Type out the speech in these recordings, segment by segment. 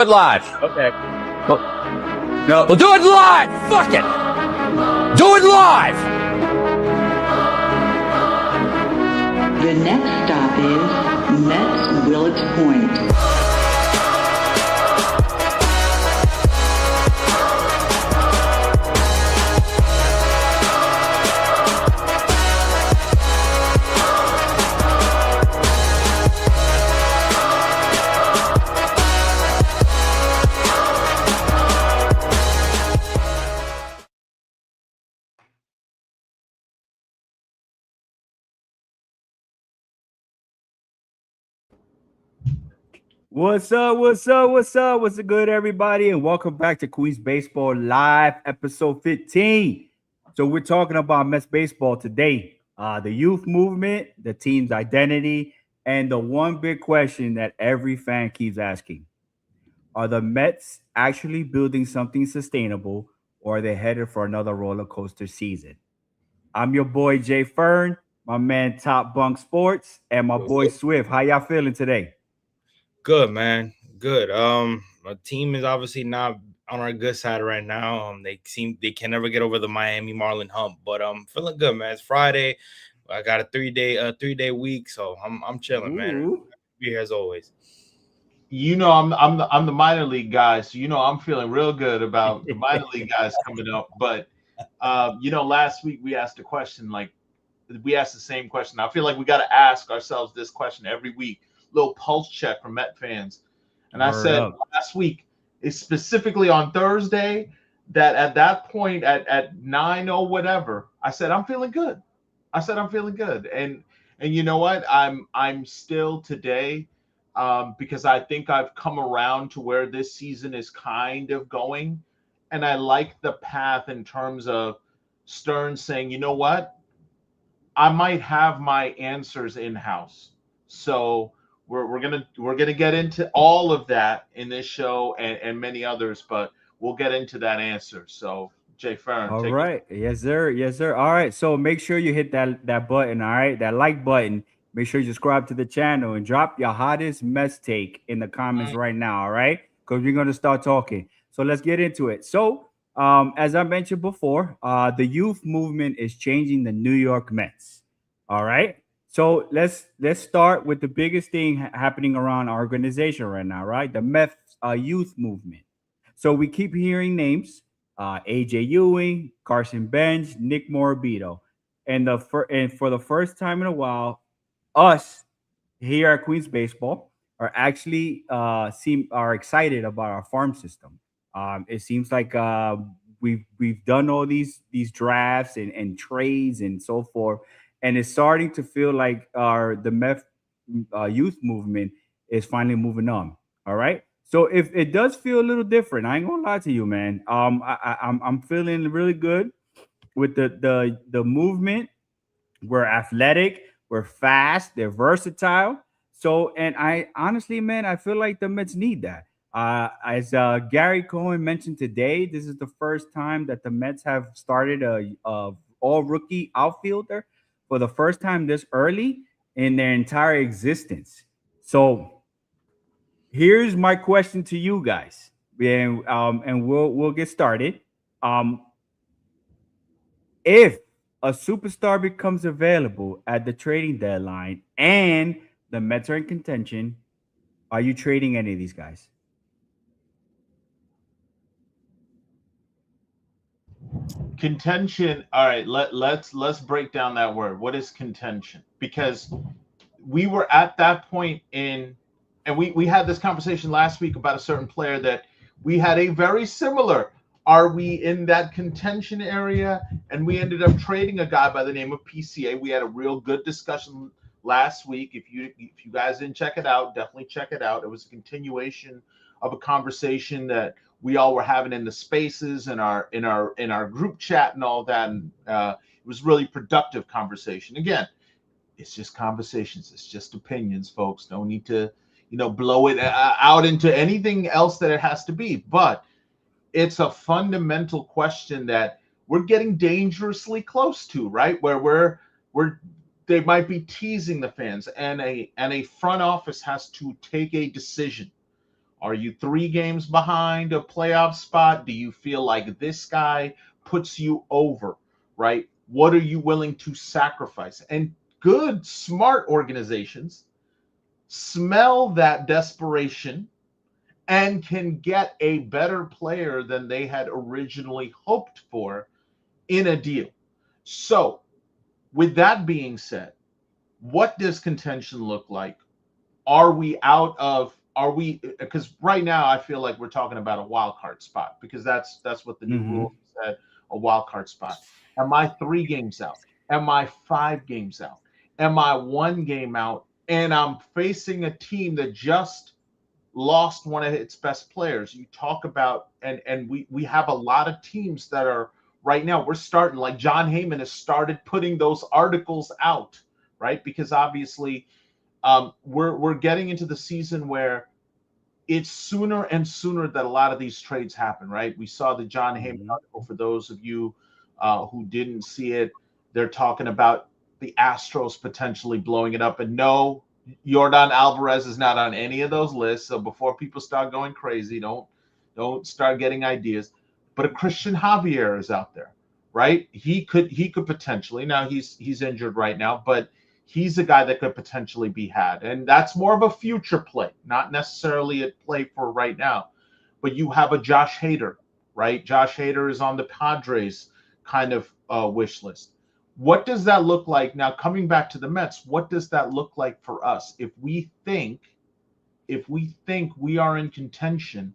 it live. Okay. No, we'll do it live. Fuck it. Do it live. The next stop is Mets Willets Point. What's up? What's good, everybody? And welcome back to Queens Baseball Live, episode 15. So we're talking about Mets baseball today. The youth movement, the team's identity, and the one big question that every fan keeps asking. Are the Mets actually building something sustainable, or are they headed for another roller coaster season? I'm your boy Jay Fern, my man Top Bunk Sports, and my boy Swift. How y'all feeling today? Good, man. Good. My team is obviously not on our good side right now. They can never get over the Miami Marlin hump, but I'm feeling good, man. It's Friday. I got a 3-day week, so I'm chilling, man. Be here as always. You know, I'm the minor league guy, so I'm feeling real good about the minor league guys coming up. But last week we asked a question, we asked the same question. I feel like we got to ask ourselves this question every week. Little pulse check from Met fans. And I said last week, is specifically on Thursday, that at that point at 9:00 whatever, I said I'm feeling good. And you know what? I'm still today, because I think I've come around to where this season is kind of going, and I like the path in terms of Stearns saying, you know what, I might have my answers in house. So we're gonna get into all of that in this show and many others, but we'll get into that answer. So Jay Fern, all right, yes sir. All right, so make sure you hit that button. All right, that like button. Make sure you subscribe to the channel and drop your hottest Mets take in the comments right now. All right, because we're gonna start talking. So let's get into it. So as I mentioned before, the youth movement is changing the New York Mets. All right. So let's start with the biggest thing happening around our organization right now, right? The Mets youth movement. So we keep hearing names: AJ Ewing, Carson Bench, Nick Morabito, and for the first time in a while, us here at Queens Baseball are actually are excited about our farm system. It seems like we've done all these drafts and trades and so forth, and it's starting to feel like the Mets youth movement is finally moving on. All right. So if it does feel a little different, I ain't gonna lie to you, man. I'm feeling really good with the movement. We're athletic, we're fast, they're versatile. So, and I honestly, man, I feel like the Mets need that. As Gary Cohen mentioned today, this is the first time that the Mets have started a all rookie outfielder for the first time this early in their entire existence. So, here's my question to you guys, and we'll get started. If a superstar becomes available at the trading deadline and the Mets are in contention, are you trading any of these guys? Contention. All right, let's break down that word. What is contention? Because we were at that point and we had this conversation last week about a certain player that we had a very similar. Are we in that contention area? And we ended up trading a guy by the name of PCA. We had a real good discussion last week. If you guys didn't check it out, definitely check it out. It was a continuation of a conversation that we all were having in the spaces in our group chat and all that. And it was really productive conversation. Again, it's just conversations. It's just opinions, folks. Don't need to, blow it out into anything else that it has to be. But it's a fundamental question that we're getting dangerously close to, right? Where they might be teasing the fans, and a front office has to take a decision Are you 3 games behind a playoff spot? Do you feel like this guy puts you over, right? What are you willing to sacrifice? And good, smart organizations smell that desperation and can get a better player than they had originally hoped for in a deal. So, with that being said, what does contention look like? Are we because right now I feel like we're talking about a wild card spot, because that's what the new rule said, a wild card spot. Am I 3 games out? Am I 5 games out? Am I 1 game out? And I'm facing a team that just lost one of its best players. You talk about, and we have a lot of teams that are right now, we're starting, like John Heyman has started putting those articles out, right? Because obviously we're getting into the season where it's sooner and sooner that a lot of these trades happen, right? We saw the John Heyman article. For those of you who didn't see it, they're talking about the Astros potentially blowing it up. And no, Yordan Alvarez is not on any of those lists. So before people start going crazy, don't start getting ideas. But a Christian Javier is out there, right? He could potentially, now he's injured right now, but he's a guy that could potentially be had. And that's more of a future play, not necessarily a play for right now. But you have a Josh Hader, right? Josh Hader is on the Padres kind of wish list. What does that look like? Now, coming back to the Mets, what does that look like for us? If we think we are in contention,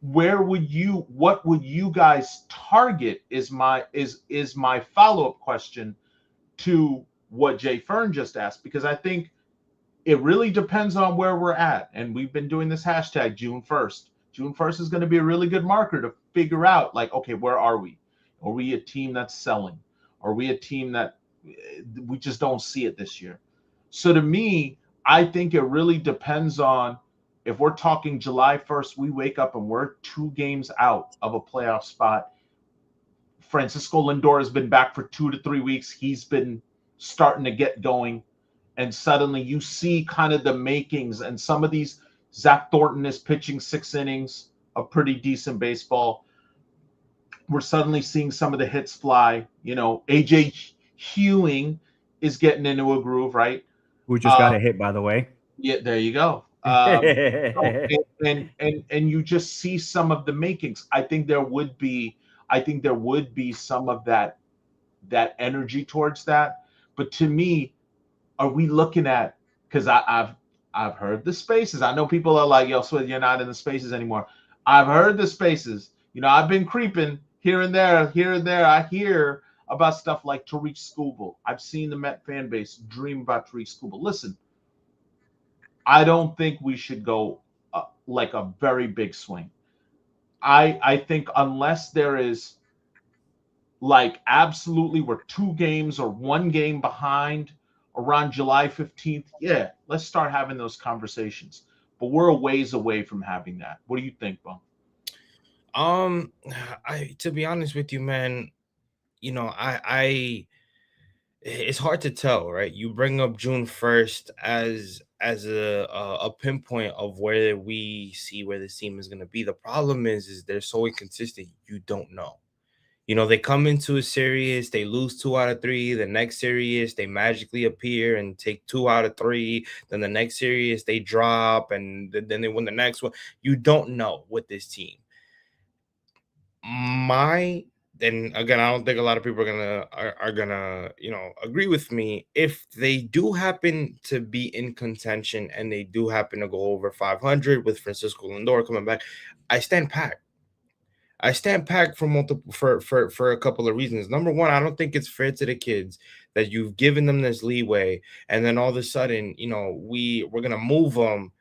what would you guys target is my follow-up question to what Jay Fern just asked, because I think it really depends on where we're at. And we've been doing this hashtag June 1st. June 1st is going to be a really good marker to figure out, like, okay, where are we? Are we a team that's selling? Are we a team that we just don't see it this year? So to me, I think it really depends on, if we're talking July 1st, we wake up and we're 2 games out of a playoff spot. Francisco Lindor has been back for 2 to 3 weeks. He's been starting to get going. And suddenly you see kind of the makings, and some of these, Zach Thornton is pitching 6 innings of pretty decent baseball. We're suddenly seeing some of the hits fly. AJ Hewing is getting into a groove, right? Who just got a hit, by the way. Yeah, there you go. And you just see some of the makings. I think there would be some of that energy towards that. But to me, are we looking at, because I've heard the spaces. I know people are like, yo, Swith, you're not in the spaces anymore. I've heard the spaces. I've been creeping here and there. I hear about stuff like Tariq Skubal. I've seen the Met fan base dream about Tariq Skubal. Listen, I don't think we should go like a very big swing. I think unless there is, like, absolutely we're 2 games or 1 game behind around July 15th, yeah, let's start having those conversations. But we're a ways away from having that. What do you think, Bo? To be honest with you, man, it's hard to tell, right? You bring up June 1st as a pinpoint of where we see where this team is going to be. The problem is they're so inconsistent. You don't know. They come into a series, they lose 2 out of 3. The next series, they magically appear and take 2 out of 3. Then the next series, they drop, and then they win the next one. You don't know with this team. Then again, I don't think a lot of people are gonna agree with me. If they do happen to be in contention and they do happen to go over 500 with Francisco Lindor coming back, I stand pat. I stand pat for a couple of reasons. Number one, I don't think it's fair to the kids that you've given them this leeway, and then all of a sudden, we're gonna move them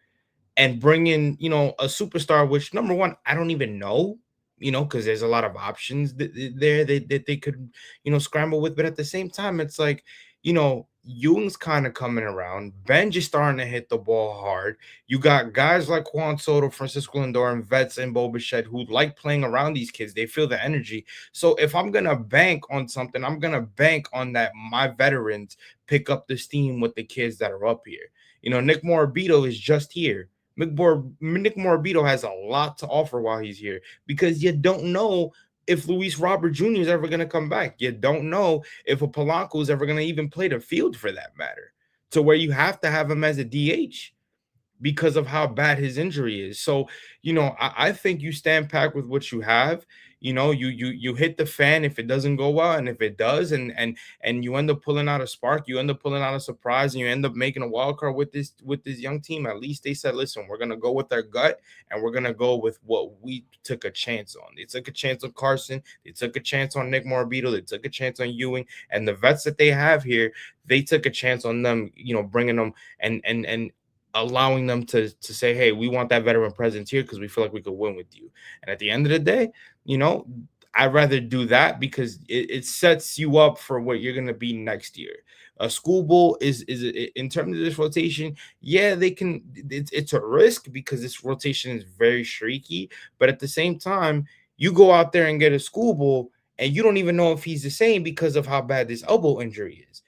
and bring in a superstar, which, number one, I don't even know. Because there's a lot of options there that they could, scramble with. But at the same time, it's like, Ewing's kind of coming around. Benj is starting to hit the ball hard. You got guys like Juan Soto, Francisco Lindor, and Vets and Bo Bichette who like playing around these kids. They feel the energy. So if I'm going to bank on something, I'm going to bank on that my veterans pick up the steam with the kids that are up here. Nick Morabito is just here. Nick Morabito has a lot to offer while he's here, because you don't know if Luis Robert Jr. is ever going to come back. You don't know if a Polanco is ever going to even play the field, for that matter, to where you have to have him as a DH because of how bad his injury is. So, I think you stand pat with what you have. You hit the fan if it doesn't go well, and if it does, and you end up pulling out a spark, you end up pulling out a surprise, and you end up making a wild card with this young team. At least they said, listen, we're gonna go with our gut, and we're gonna go with what we took a chance on. They took a chance on Carson, they took a chance on Nick Morabito, they took a chance on Ewing, and the vets that they have here, they took a chance on them, bringing them and allowing them to say, hey, we want that veteran presence here because we feel like we could win with you. And at the end of the day, I'd rather do that because it sets you up for what you're going to be next year. A School Bowl is in terms of this rotation, yeah, it's a risk because this rotation is very streaky, but at the same time, you go out there and get a School Bowl and you don't even know if he's the same because of how bad this elbow injury is.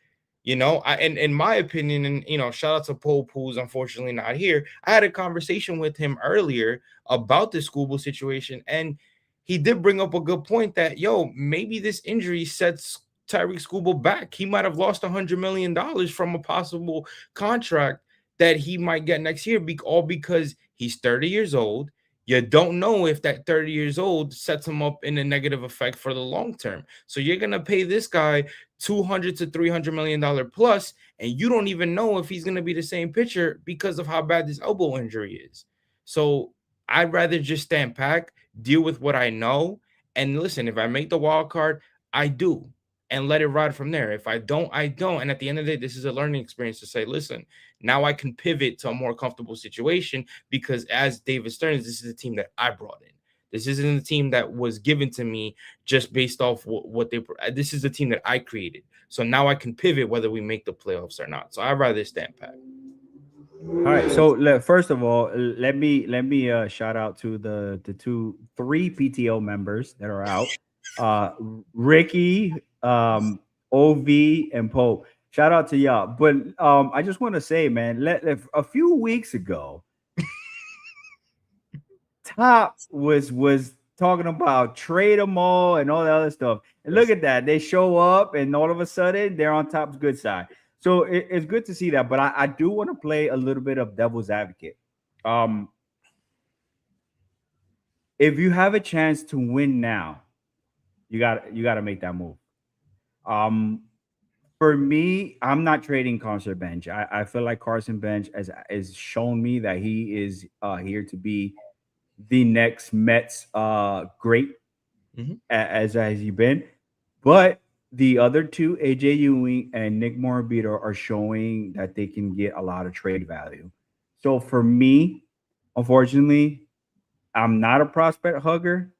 And in my opinion, and shout out to Pope, who's unfortunately not here. I had a conversation with him earlier about the School Bowl situation, and he did bring up a good point that maybe this injury sets Tyreek School Bowl back. He might have lost $100 million from a possible contract that he might get next year, all because he's 30 years old. You don't know if that 30 years old sets him up in a negative effect for the long term. So you're going to pay this guy $200 to $300 million plus, and you don't even know if he's going to be the same pitcher because of how bad this elbow injury is. So I'd rather just stand back, deal with what I know, and listen, if I make the wild card, I do, and let it ride from there. If I don't, I don't. And at the end of the day, this is a learning experience to say, listen, now I can pivot to a more comfortable situation because as David Stearns, this is a team that I brought in. This isn't a team that was given to me just based off what they. This is a team that I created. So now I can pivot whether we make the playoffs or not. So I'd rather stand pat. All right. So first of all, let me shout out to the three PTO members that are out. Ricky, OV, and Pope. Shout out to y'all. But I just want to say, man, a few weeks ago, Top was talking about trade them all and all the other stuff. And look at that. They show up and all of a sudden they're on Top's good side. So it's good to see that. But I do want to play a little bit of devil's advocate. If you have a chance to win now, you got to make that move. For me, I'm not trading Carson Bench. I feel like Carson Bench has shown me that he is here to be the next Mets great, as has he been. But the other two, AJ Ewing and Nick Morabito, are showing that they can get a lot of trade value. So for me, unfortunately, I'm not a prospect hugger.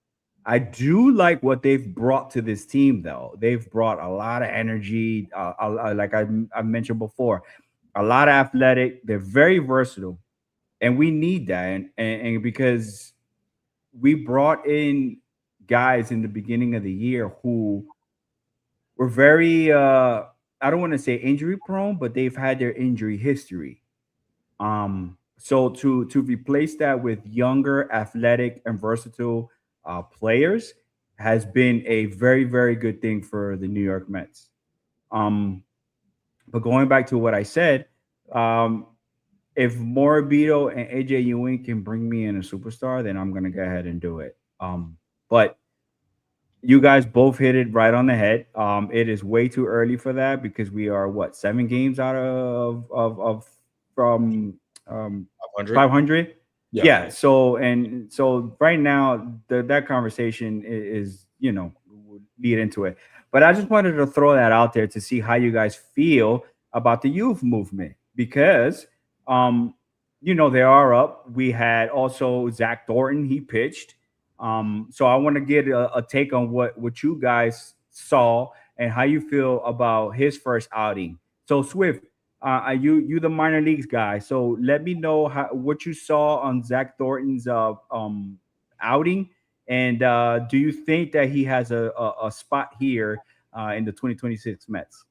I do like what they've brought to this team, though. They've brought a lot of energy, like I mentioned before, a lot of athletic. They're very versatile, and we need that. And because we brought in guys in the beginning of the year who were very, I don't want to say injury prone, but they've had their injury history. So to replace that with younger, athletic, and versatile players has been a very, very good thing for the New York Mets. But going back to what I said, if Morabito and AJ Ewing can bring me in a superstar, then I'm going to go ahead and do it. But you guys both hit it right on the head. It is way too early for that because we are 7 games out of from 500. Yeah. So right now that conversation is lead into it. But I just wanted to throw that out there to see how you guys feel about the youth movement because they are up. We had also Zach Thornton, he pitched. So I want to get a take on what you guys saw and how you feel about his first outing. So Swift, you the minor leagues guy. So let me know what you saw on Zach Thornton's outing, and do you think that he has a spot here in the 2026 Mets?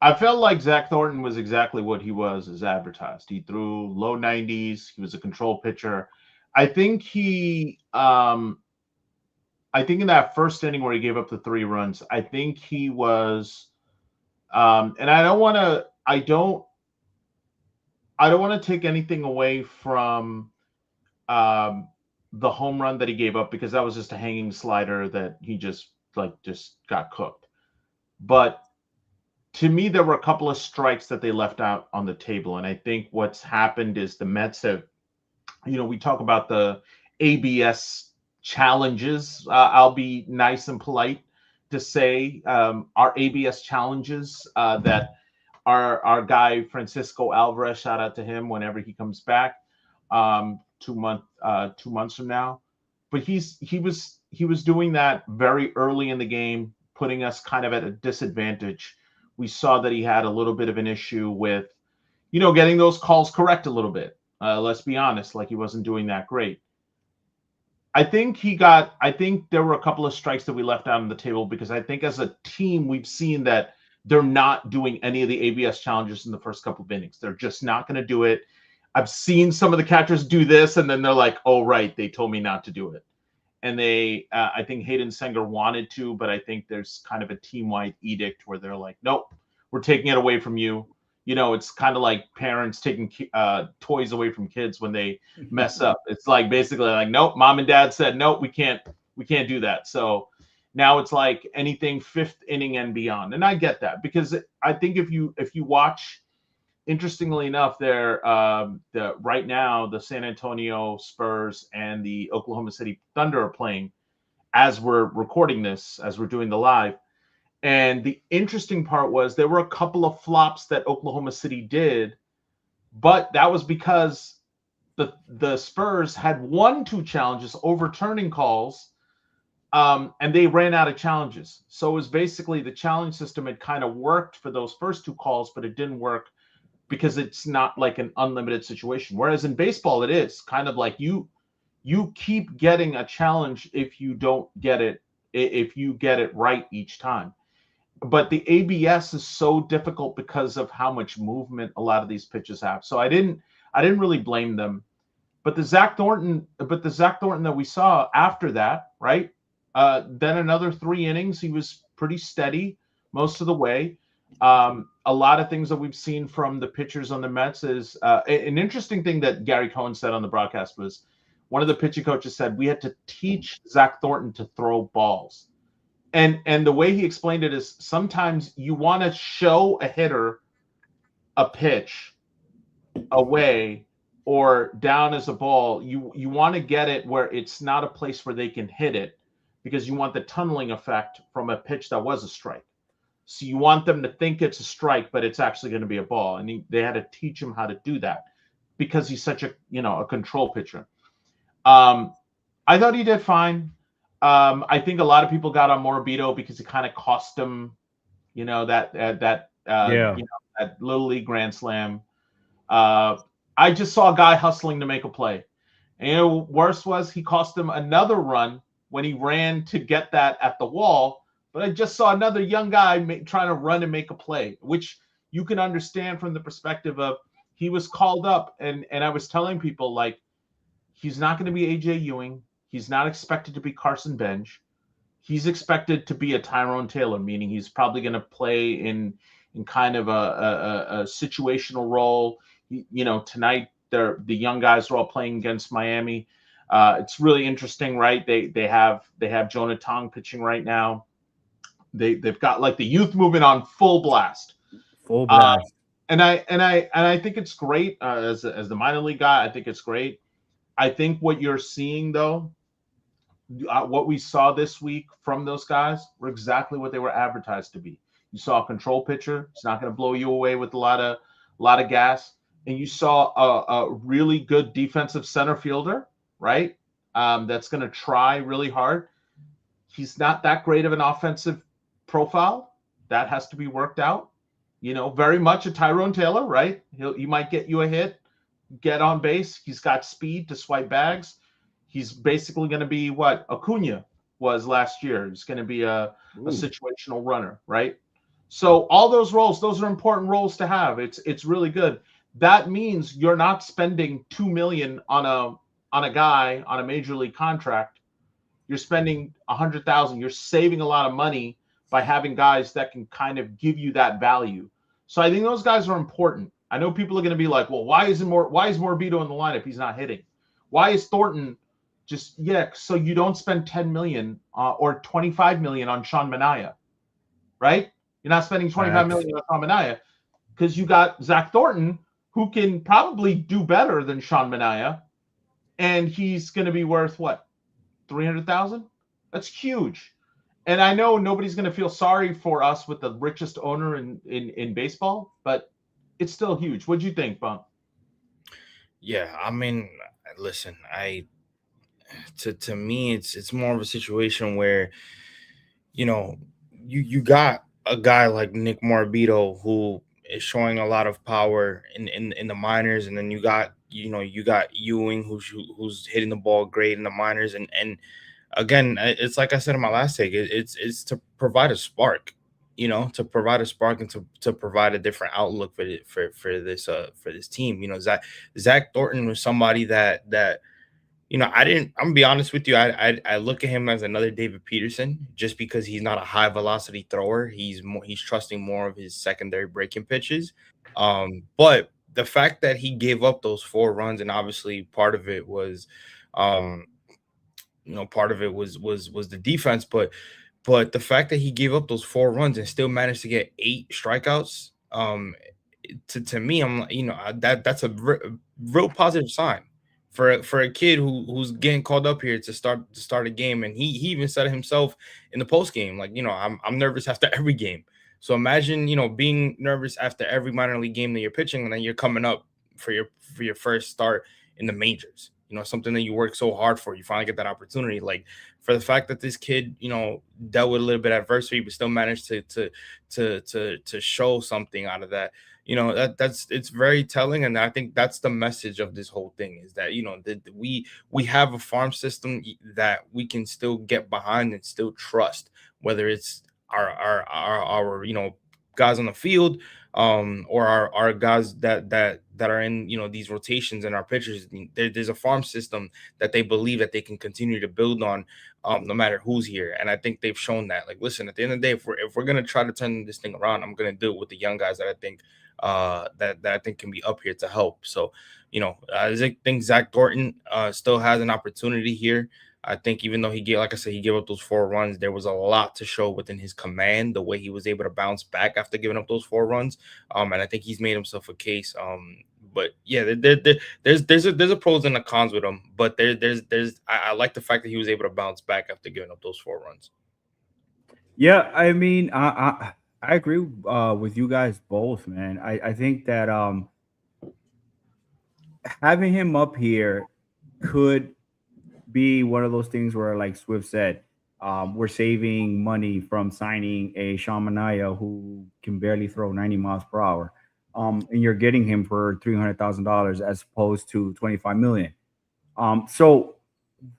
I felt like Zach Thornton was exactly what he was as advertised. He threw low 90s. He was a control pitcher. I think I think in that first inning where he gave up the 3 runs, I think he was, and I don't want to take anything away from the home run that he gave up, because that was just a hanging slider that he just got cooked. But to me, there were a couple of strikes that they left out on the table. And I think what's happened is the Mets have, we talk about the ABS challenges. I'll be nice and polite to say our ABS challenges that our guy Francisco Alvarez, shout out to him whenever he comes back 2 months from now. But he was doing that very early in the game, putting us kind of at a disadvantage. We saw that he had a little bit of an issue with, getting those calls correct a little bit. Let's be honest, like he wasn't doing that great. I think there were a couple of strikes that we left out on the table, because I think as a team, we've seen that they're not doing any of the ABS challenges in the first couple of innings. They're just not going to do it. I've seen some of the catchers do this, and then they're like, oh, right, they told me not to do it. And I think Hayden Senger wanted to, but I think there's kind of a team-wide edict where they're like, nope, we're taking it away from you. It's kind of like parents taking toys away from kids when they mess up. It's like basically like, nope, mom and dad said, nope, we can't do that. So now it's like anything 5th inning and beyond. And I get that, because I think if you watch, interestingly enough, right now the San Antonio Spurs and the Oklahoma City Thunder are playing as we're recording this, as we're doing the live. And the interesting part was there were a couple of flops that Oklahoma City did, but that was because the Spurs had won 2 challenges, overturning calls, and they ran out of challenges. So it was basically the challenge system had kind of worked for those first 2 calls, but it didn't work because it's not like an unlimited situation. Whereas in baseball, it is kind of like you keep getting a challenge if you don't get it, if you get it right each time. But the ABS is so difficult because of how much movement a lot of these pitches have. So I didn't really blame them. But the Zach Thornton that we saw after that, right? Then another 3 innings, he was pretty steady most of the way. A lot of things that we've seen from the pitchers on the Mets is an interesting thing that Gary Cohen said on the broadcast was one of the pitching coaches said we had to teach Zach Thornton to throw balls. And the way he explained it is sometimes you want to show a hitter a pitch away or down as a ball. You want to get it where it's not a place where they can hit it, because you want the tunneling effect from a pitch that was a strike. So you want them to think it's a strike, but it's actually going to be a ball. And they had to teach him how to do that because he's such a control pitcher. I thought he did fine. I think a lot of people got on Morabito because it kind of cost him, that Little League Grand Slam. I just saw a guy hustling to make a play. And worse was he cost him another run when he ran to get that at the wall. But I just saw another young guy trying to run and make a play, which you can understand from the perspective of he was called up. And I was telling people, like, he's not going to be AJ Ewing. He's not expected to be Carson Bench. He's expected to be a Tyrone Taylor, meaning he's probably going to play in kind of a situational role. Tonight the young guys are all playing against Miami. It's really interesting, right? They have Jonah Tong pitching right now. They've got like the youth movement on full blast. Full blast. And I think it's great as the minor league guy. I think it's great. I think what you're seeing though, what we saw this week from those guys were exactly what they were advertised to be. You saw a control pitcher. It's not going to blow you away with a lot of gas. And you saw a really good defensive center fielder, right? That's going to try really hard. He's not that great of an offensive profile. That has to be worked out. Very much a Tyrone Taylor, right? He might get you a hit, get on base. He's got speed to swipe bags. He's basically going to be what Acuna was last year. He's going to be a situational runner, right? So all those roles, those are important roles to have. It's really good. That means you're not spending $2 million on a guy on a major league contract. You're spending 100,000. You're saving a lot of money by having guys that can kind of give you that value. So I think those guys are important. I know people are going to be like, well, why is Morbido in the lineup? He's not hitting. Why is Thornton just so you don't spend 10 million or 25 million on Sean Manaea, right? You're not spending 25 million on Sean Manaea because you got Zach Thornton, who can probably do better than Sean Manaea, and he's going to be worth what, 300,000? That's huge. And I know nobody's going to feel sorry for us with the richest owner in baseball, but it's still huge. What'd you think, Bump? Yeah, I mean, listen, to me, it's more of a situation where, you got a guy like Nick Morbido who is showing a lot of power in the minors, and then you got Ewing who's hitting the ball great in the minors, and again, it's like I said in my last take, it's to provide a spark, to provide a spark and to provide a different outlook for this team. Zach Thornton was somebody that I'm gonna be honest with you. I look at him as another David Peterson, just because he's not a high velocity thrower. He's trusting more of his secondary breaking pitches. But the fact that he gave up those 4 runs, and obviously part of it was, part of it was the defense, but the fact that he gave up those 4 runs and still managed to get 8 strikeouts, to me, I'm that's a real positive sign for a kid who's getting called up here to start a game. And he even said it himself in the post game, like, I'm nervous after every game. So imagine, being nervous after every minor league game that you're pitching, and then you're coming up for your first start in the majors. Something that you work so hard for, you finally get that opportunity. Like, for the fact that this kid, dealt with a little bit of adversity, but still managed to show something out of that. It's very telling, and I think that's the message of this whole thing, is that we have a farm system that we can still get behind and still trust, whether it's our guys on the field, or our guys that are in these rotations and our pitchers. There's a farm system that they believe that they can continue to build on, no matter who's here. And I think they've shown that. Like, listen, at the end of the day, if we're gonna try to turn this thing around, I'm gonna do it with the young guys that I think that I think can be up here to help. So, I think Zach Thornton still has an opportunity here. I think even though he gave up those 4 runs, there was a lot to show within his command, the way he was able to bounce back after giving up those 4 runs. And I think he's made himself a case. But yeah, there's a pros and a cons with him. But I like the fact that he was able to bounce back after giving up those 4 runs. Yeah, I mean, I agree with you guys both, man. I think that having him up here could be one of those things where, like Swift said, we're saving money from signing a Sean Manaea who can barely throw 90 miles per hour. And you're getting him for $300,000 as opposed to $25 million. So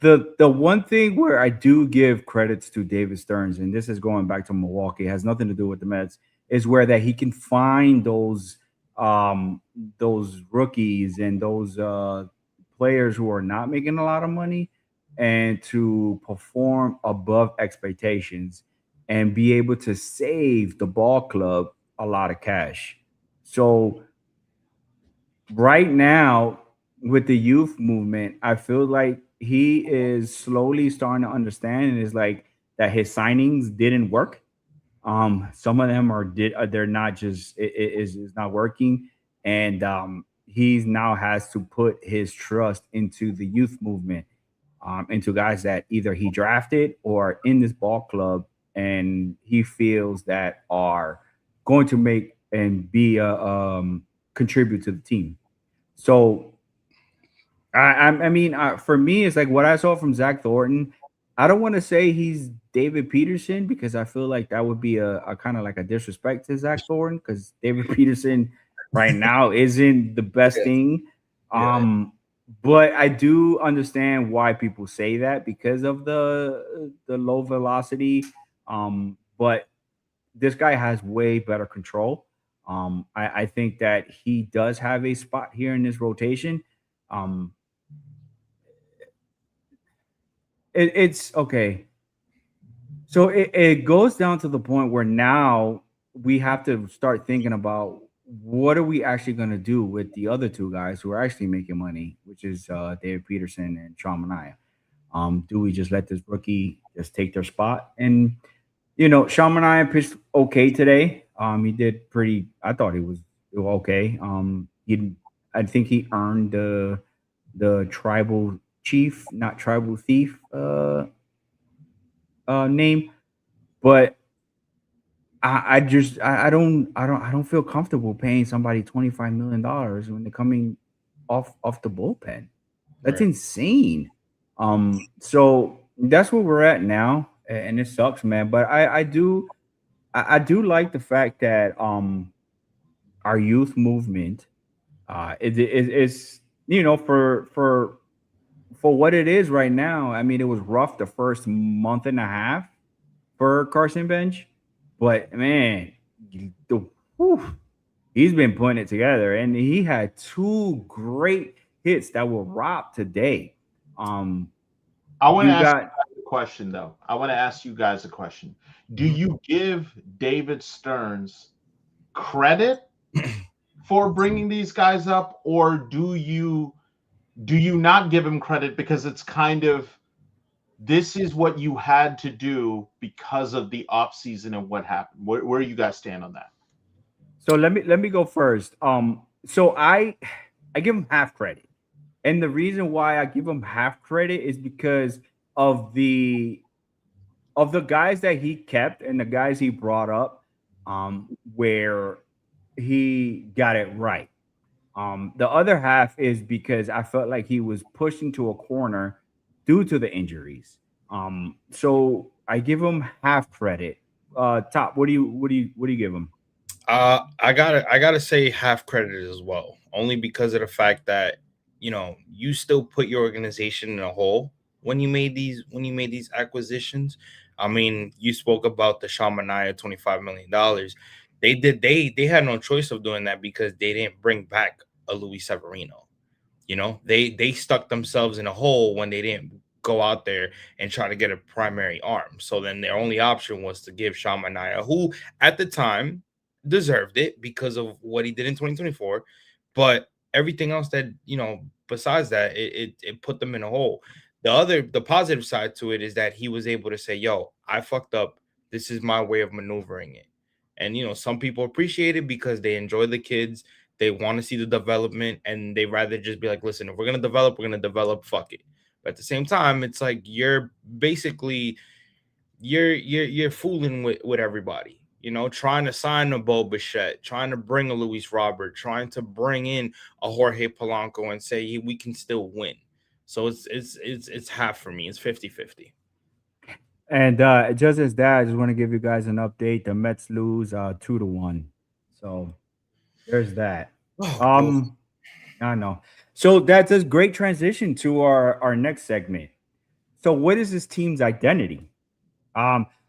the one thing where I do give credits to David Stearns, and this is going back to Milwaukee, has nothing to do with the Mets, is where that he can find those rookies and those players who are not making a lot of money, and to perform above expectations and be able to save the ball club a lot of cash. So right now with the youth movement, I feel like he is slowly starting to understand, and is like that his signings didn't work. Some of them they're not just, it is not working. And he now has to put his trust into the youth movement, into guys that either he drafted or in this ball club, and he feels that are going to make and be contribute to the team. So I mean, for me, it's like what I saw from Zach Thornton. I don't want to say he's David Peterson, because I feel like that would be a kind of like a disrespect to Zach Thornton, because David Peterson right now isn't the best thing. But I do understand why people say that, because of the low velocity. But this guy has way better control. I think that he does have a spot here in this rotation. Um, it's okay. So it goes down to the point where now we have to start thinking about what are we actually going to do with the other two guys who are actually making money, which is David Peterson and Sean Mania. Do we just let this rookie just take their spot? And Sean Mania pitched okay today. He did pretty. I thought he was okay. I think he earned the tribal chief, not tribal thief, name. But I don't feel comfortable paying somebody $25 million when they're coming off the bullpen. That's Right. insane. So that's where we're at now, and it sucks, man. But I do like the fact that our youth movement is for what it is right now. I mean, it was rough the first month and a half for Carson Bench, but man, whew, he's been putting it together, and he had two great hits that were robbed today. I want You to ask got you guys a question, though. I want to ask you guys a question. Do you give David Stearns credit for bringing these guys up, or do you not give him credit because it's kind of this is what you had to do because of the offseason and what happened? Where do you guys stand on that? So let me go first. So I give him half credit, and the reason why I give him half credit is because of the guys that he kept and the guys he brought up, where he got it right. The other half is because I felt like he was pushed into a corner due to the injuries. So I give him half credit. Top, what do you give him? I gotta say half credit as well, only because of the fact that you still put your organization in a hole when you made these acquisitions. I mean, you spoke about the Sean Mania $25 million. They had no choice of doing that because they didn't bring back a Luis Severino. They stuck themselves in a hole when they didn't go out there and try to get a primary arm. So then their only option was to give Sean Mania, who at the time deserved it because of what he did in 2024. But everything else that, besides that, it put them in a hole. The positive side to it is that he was able to say, yo, I fucked up. This is my way of maneuvering it. And, some people appreciate it because they enjoy the kids. They want to see the development, and they rather just be like, listen, if we're going to develop, fuck it. But at the same time, it's like you're basically you're fooling with everybody, trying to sign a Bo Bichette, trying to bring a Luis Robert, trying to bring in a Jorge Polanco and say we can still win. So it's half for me. It's 50-50. And just as that, I just want to give you guys an update. The Mets lose 2-1. So there's that. I know. So that's a great transition to our next segment. So what is this team's identity?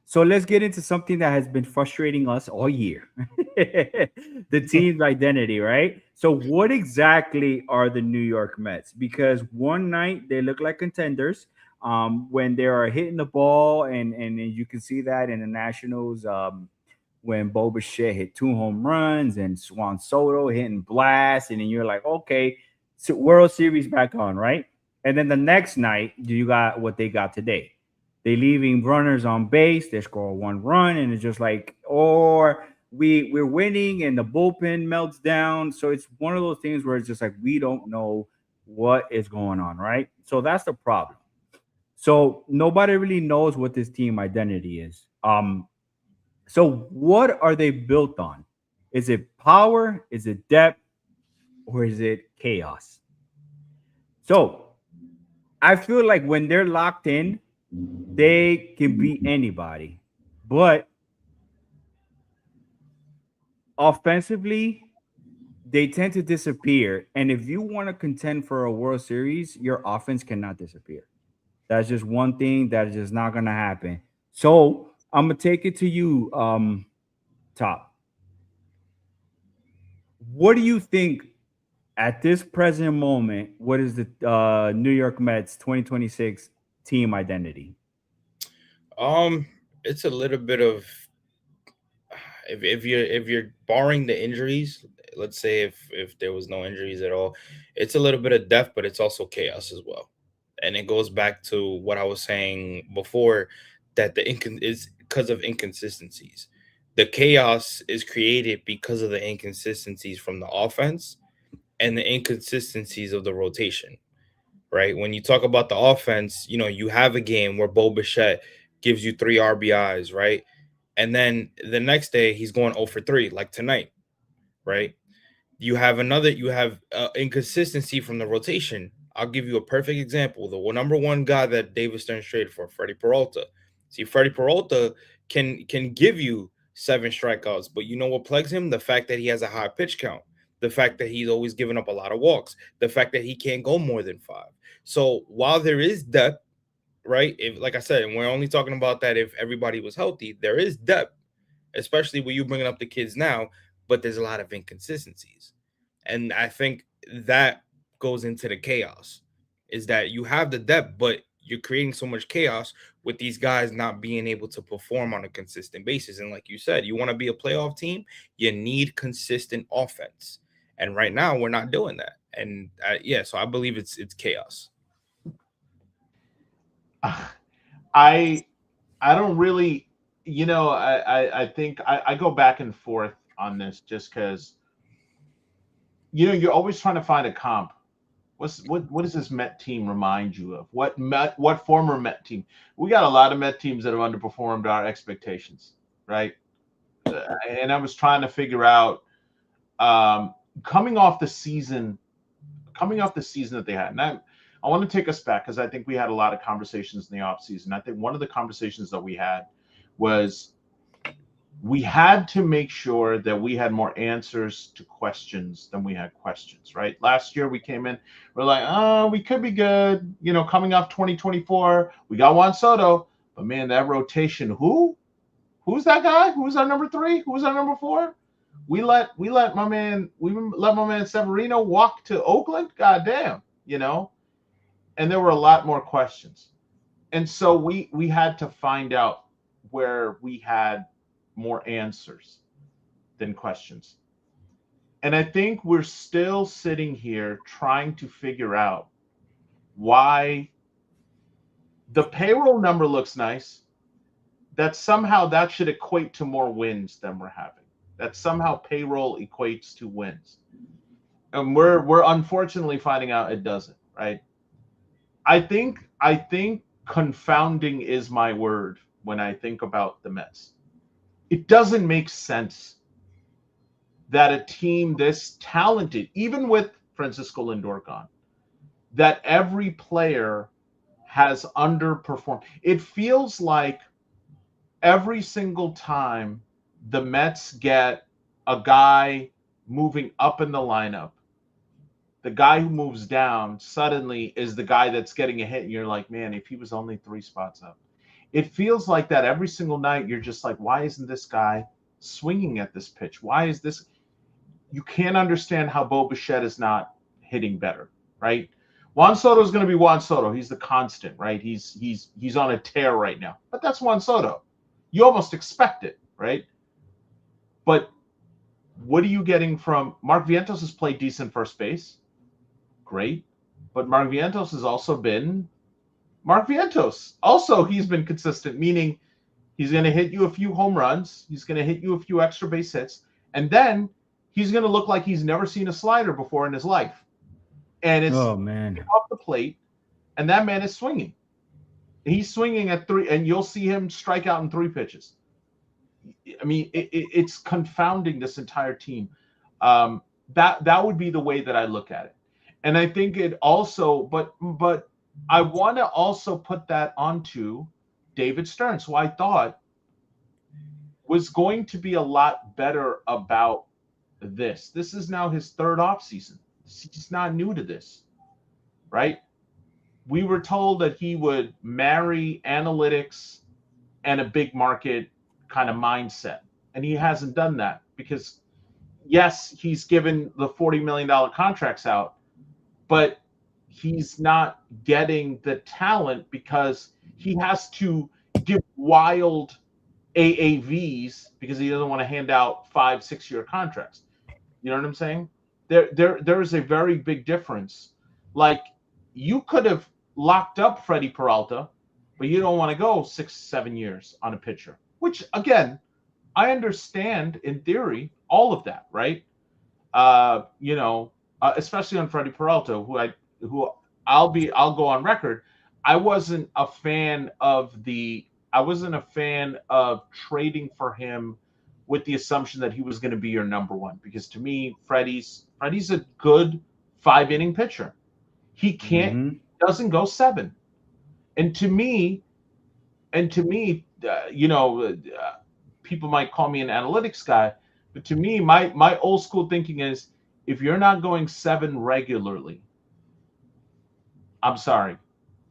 So let's get into something that has been frustrating us all year. The team's identity, right? So what exactly are the New York Mets? Because one night they look like contenders when they are hitting the ball, and you can see that in the Nationals when Bo Bichette hit 2 home runs and Juan Soto hitting blasts, and then you're like, okay, so World Series back on, right? And then the next night, you got what they got today. They leaving runners on base. They score 1 run, and it's just like, or we're winning, and the bullpen melts down. So it's one of those things where it's just like we don't know what is going on, right? So that's the problem. So nobody really knows what this team identity is. So what are they built on? Is it power? Is it depth? Or is it chaos? So I feel like when they're locked in, they can beat anybody. But offensively, they tend to disappear. And if you want to contend for a World Series, your offense cannot disappear. That's just one thing that is just not going to happen. So I'm going to take it to you, top. What do you think at this present moment? What is the New York Mets 2026 team identity? It's a little bit of if you're barring the injuries, let's say if there was no injuries at all, it's a little bit of depth, but it's also chaos as well. And it goes back to what I was saying before, that is because of inconsistencies. The chaos is created because of the inconsistencies from the offense and the inconsistencies of the rotation. Right? When you talk about the offense, you have a game where Bo Bichette gives you 3 RBIs, right? And then the next day he's going 0 for 3, like tonight, right? You have inconsistency from the rotation. I'll give you a perfect example. The number one guy that David Stearns traded for, Freddie Peralta. See, Freddie Peralta can give you 7 strikeouts, but you know what plagues him? The fact that he has a high pitch count, the fact that he's always giving up a lot of walks, the fact that he can't go more than 5. So while there is depth, right? If, like I said, and we're only talking about that if everybody was healthy, there is depth, especially when you bringing up the kids now, but there's a lot of inconsistencies. And I think that goes into the chaos, is that you have the depth, but you're creating so much chaos with these guys not being able to perform on a consistent basis. And like you said, you want to be a playoff team, you need consistent offense. And right now we're not doing that. And so I believe it's chaos. I don't really, I think I go back and forth on this just because, you're always trying to find a comp. What does this Met team remind you of? What former Met team? We got a lot of Met teams that have underperformed our expectations, right? And I was trying to figure out, coming off the season that they had. And I want to take us back because I think we had a lot of conversations in the offseason. I think one of the conversations that we had was we had to make sure that we had more answers to questions than we had questions, right? Last year we came in, we're like, oh, we could be good. Coming off 2024, we got Juan Soto, but man, that rotation, who's that guy? Who's our number 3? Who's our number 4? We let my man Severino walk to Oakland. God damn, and there were a lot more questions. And so we had to find out where we had more answers than questions. And I think we're still sitting here trying to figure out why the payroll number looks nice, that somehow that should equate to more wins than we're having. That somehow payroll equates to wins. And we're unfortunately finding out it doesn't, right? I think confounding is my word when I think about the Mets. It doesn't make sense that a team this talented, even with Francisco Lindor gone, that every player has underperformed. It feels like every single time the Mets get a guy moving up in the lineup, the guy who moves down suddenly is the guy that's getting a hit. And you're like, man, if he was only 3 spots up. It feels like that every single night. You're just like, why isn't this guy swinging at this pitch? Why is this? You can't understand how Bo Bichette is not hitting better, right? Juan Soto is going to be Juan Soto. He's the constant, right? He's on a tear right now. But that's Juan Soto. You almost expect it, right? But what are you getting from Mark Vientos? Has played decent first base. Great. But Mark Vientos has also been Mark Vientos. Also, he's been consistent, meaning he's going to hit you a few home runs. He's going to hit you a few extra base hits. And then he's going to look like he's never seen a slider before in his life. And it's off the plate, and that man is swinging. He's swinging at 3, and you'll see him strike out in 3 pitches. I mean, it's confounding this entire team. That would be the way that I look at it. And I think it also, but I want to also put that onto David Stearns, who I thought was going to be a lot better about this. This is now his 3rd offseason. He's not new to this, right? We were told that he would marry analytics and a big market kind of mindset, and he hasn't done that because, yes, he's given the $40 million contracts out, but he's not getting the talent because he has to give wild AAVs because he doesn't want to hand out 5-6 year contracts. You know what I'm saying? There is a very big difference. Like, you could have locked up Freddie Peralta, but you don't want to go 6-7 years on a pitcher, which, again, I understand in theory all of that, right? Especially on Freddie Peralta, who I'll go on record. I wasn't a fan of trading for him with the assumption that he was going to be your number one, because to me, Freddie's a good 5-inning pitcher. He doesn't go 7. And to me, people might call me an analytics guy, but to me, my old school thinking is, if you're not going 7 regularly, I'm sorry,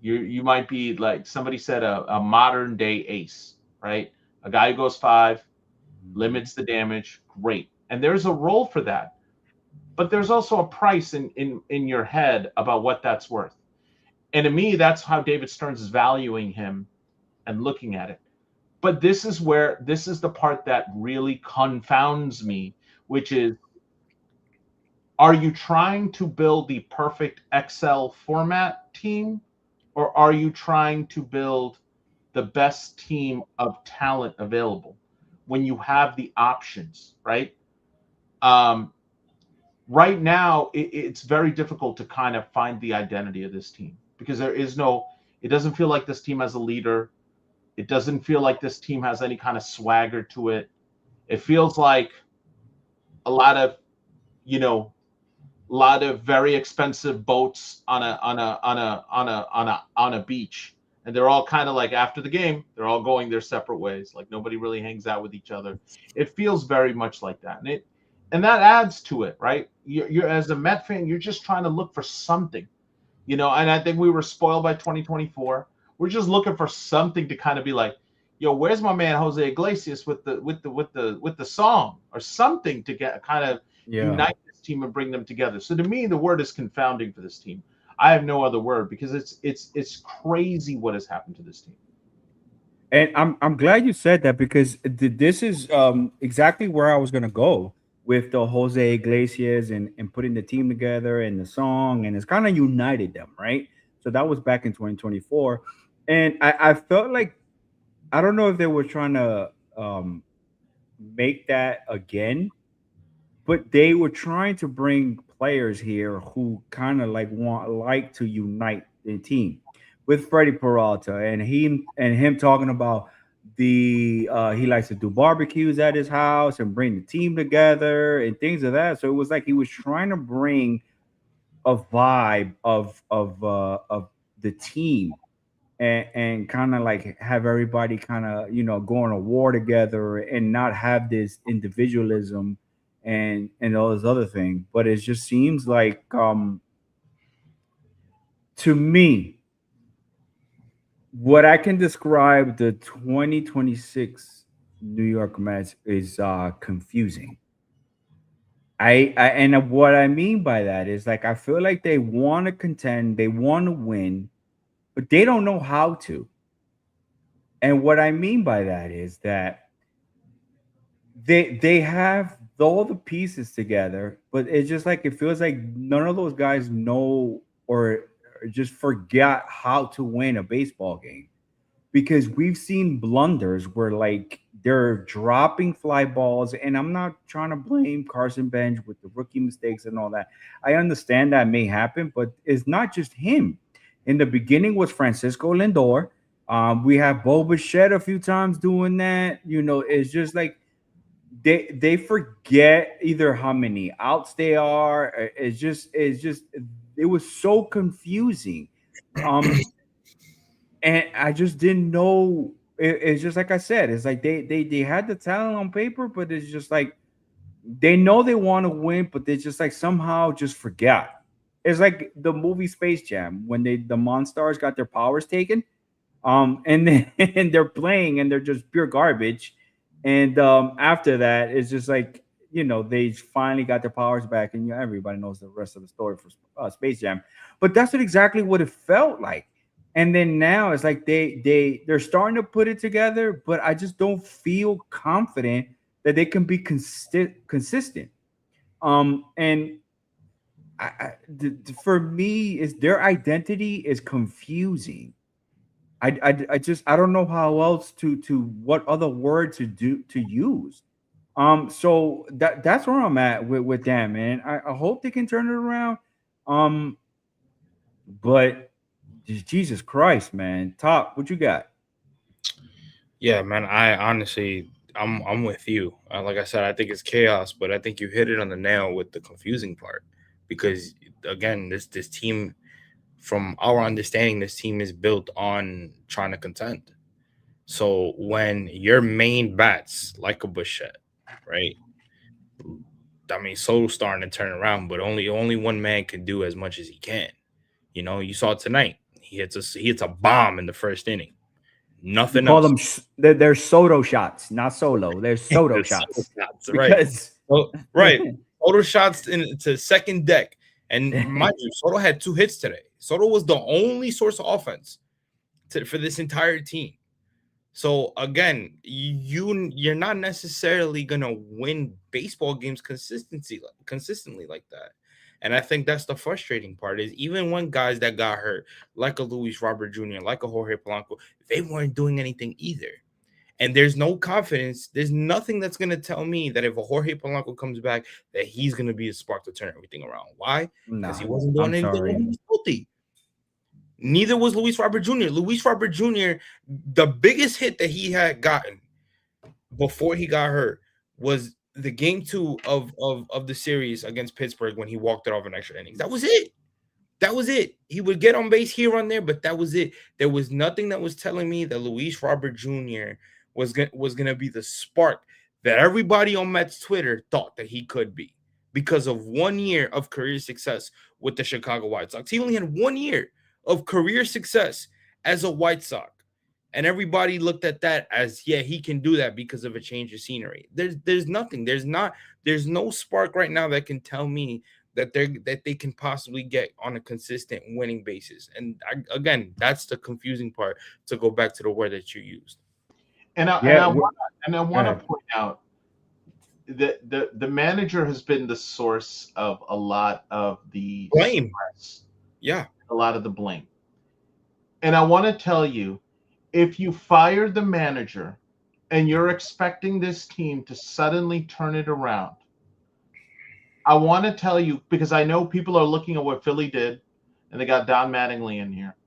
you might be, like somebody said, a modern day ace, right? A guy who goes 5, limits the damage, great. And there's a role for that. But there's also a price in your head about what that's worth. And to me, that's how David Stearns is valuing him and looking at it. But this is the part that really confounds me, which is, are you trying to build the perfect Excel format team, or are you trying to build the best team of talent available when you have the options, right? Right now, it's very difficult to kind of find the identity of this team because it doesn't feel like this team has a leader. It doesn't feel like this team has any kind of swagger to it. It feels like a lot of very expensive boats on a beach, and they're all kind of like, after the game, they're all going their separate ways. Like, nobody really hangs out with each other. It feels very much like that, and that adds to it, right? You're as a Met fan, you're just trying to look for something, and I think we were spoiled by 2024. We're just looking for something to kind of be like, yo, where's my man Jose Iglesias with the song or something to get kind of unite this team and bring them together. So to me, the word is confounding for this team. I have no other word, because it's crazy what has happened to this team. And I'm glad you said that, because this is exactly where I was gonna go with the Jose Iglesias and putting the team together and the song, and it's kind of united them, right? So that was back in 2024, and I felt like, I don't know if they were trying to make that again, but they were trying to bring players here who kind of like to unite the team. With Freddie Peralta and him talking about he likes to do barbecues at his house and bring the team together and things of that. So it was like he was trying to bring a vibe of the team and kind of like have everybody kind of go on a war together and not have this individualism and all this other thing. But it just seems like to me, what I can describe the 2026 New York Mets is confusing. And what I mean by that is, like, I feel like they want to contend, they want to win, but they don't know how to. And what I mean by that is that they have all the pieces together, but it's just like, it feels like none of those guys know or just forget how to win a baseball game, because we've seen blunders where like they're dropping fly balls, and I'm not trying to blame Carson Bench with the rookie mistakes and all that. I understand that may happen, but it's not just him. In the beginning was Francisco Lindor. We have Bo Bichette a few times doing that. It's just like they forget either how many outs they are. It was so confusing. And I just didn't know. It's just like I said, it's like they had the talent on paper, but it's just like they know they want to win, but they just like somehow just forget. It's like the movie Space Jam when the Monstars got their powers taken, and then and they're playing and they're just pure garbage, And after that, it's just like, they finally got their powers back, and everybody knows the rest of the story for Space Jam. But that's exactly what it felt like. And then now it's like they're starting to put it together, but I just don't feel confident that they can be consistent. And for me, is their identity is confusing. I don't know how else to what other word to use. So that's where I'm at with them, man. I hope they can turn it around. Um, but Jesus Christ, man, Top, what you got? Yeah, man. I honestly, I'm with you. Like I said, I think it's chaos, but I think you hit it on the nail with the confusing part, because again, this team, from our understanding, this team is built on trying to contend. So when your main bats like a Bichette, right? I mean, Soto's starting to turn around, but only one man can do as much as he can. You know, you saw tonight. He hits a bomb in the first inning. You Nothing call else. them they're Soto shots, not solo. They're Soto The Soto shots shots, right? because Well, right. Soto shots into second deck, and mind you, Soto had 2 hits today. Soto was the only source of offense for this entire team. So again, you're not necessarily gonna win baseball games consistently like that. And I think that's the frustrating part, is even when guys that got hurt, like a Luis Robert Jr., like a Jorge Polanco, they weren't doing anything either. And there's no confidence. There's nothing that's gonna tell me that if a Jorge Polanco comes back, that he's gonna be a spark to turn everything around. Why? Because he nah, wasn't doing I'm anything when sorry. he was healthy. Neither was Luis Robert Jr. Luis Robert Jr., the biggest hit that he had gotten before he got hurt was the game 2 of the series against Pittsburgh, when he walked it off in extra innings. That was it. That was it. He would get on base here on there, but that was it. There was nothing that was telling me that Luis Robert Jr. was gonna be the spark that everybody on Mets Twitter thought that he could be, because of 1 year of career success with the Chicago White Sox. He only had 1 year of career success as a White Sox. And everybody looked at that as, yeah, he can do that because of a change of scenery. There's nothing. There's no spark right now that can tell me that they can possibly get on a consistent winning basis. And again, that's the confusing part, to go back to the word that you used. And Yeah, I want ahead. to point out that the manager has been the source of a lot of the Blame. stress, Yeah. a lot of the blame. And I want to tell you, if you fire the manager and you're expecting this team to suddenly turn it around, I want to tell you, because I know people are looking at what Philly did, and they got Don Mattingly in here.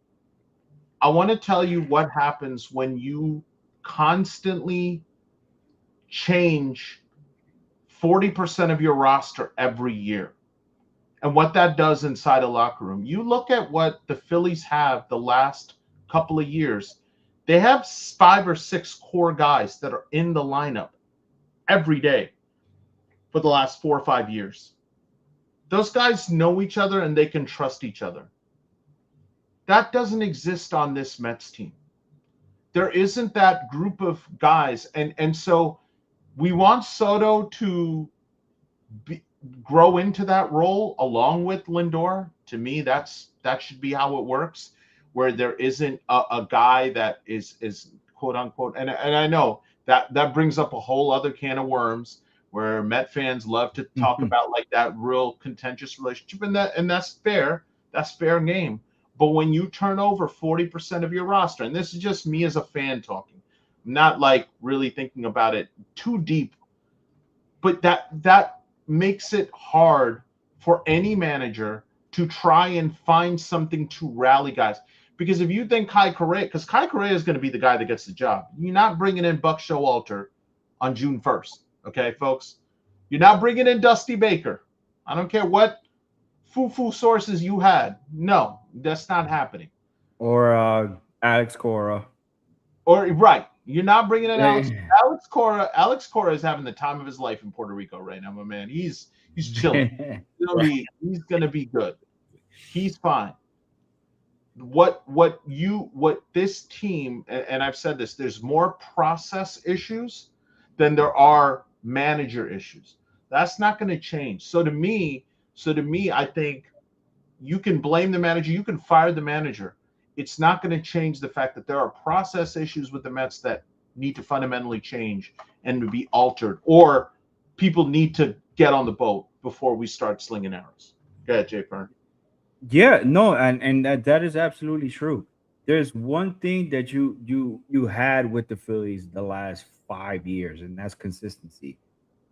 I want to tell you what happens when you constantly change 40% of your roster every year, and what that does inside a locker room. You look at what the Phillies have the last couple of years. They have 5 or 6 core guys that are in the lineup every day for the last 4 or 5 years. Those guys know each other and they can trust each other. That doesn't exist on this Mets team. There isn't that group of guys. And so we want Soto to grow into that role along with Lindor. To me, that should be how it works, where there isn't a guy that is quote unquote. And I know that brings up a whole other can of worms, where Met fans love to talk about like that real contentious relationship, and that's fair. That's fair game. But when you turn over 40% of your roster, and this is just me as a fan talking, I'm not like really thinking about it too deep, but that makes it hard for any manager to try and find something to rally guys. Because if you think Kai Correa, because Kai Correa is going to be the guy that gets the job, you're not bringing in Buck Showalter on June 1st. Okay, folks? You're not bringing in Dusty Baker. I don't care what foo-foo sources you had. No, that's not happening. Or Alex Cora. Or right, you're not bringing in Alex Cora. Alex Cora is having the time of his life in Puerto Rico right now, my man. He's chilling. He's gonna be good. He's fine. What this team, and I've said this, there's more process issues than there are manager issues. That's not going to change. So to me, I think you can blame the manager, you can fire the manager. It's not going to change the fact that there are process issues with the Mets that need to fundamentally change and to be altered, or people need to get on the boat before we start slinging arrows. Go ahead, Jay Pern. Yeah, no, and that is absolutely true. There's one thing that you had with the Phillies the last 5 years, and that's consistency.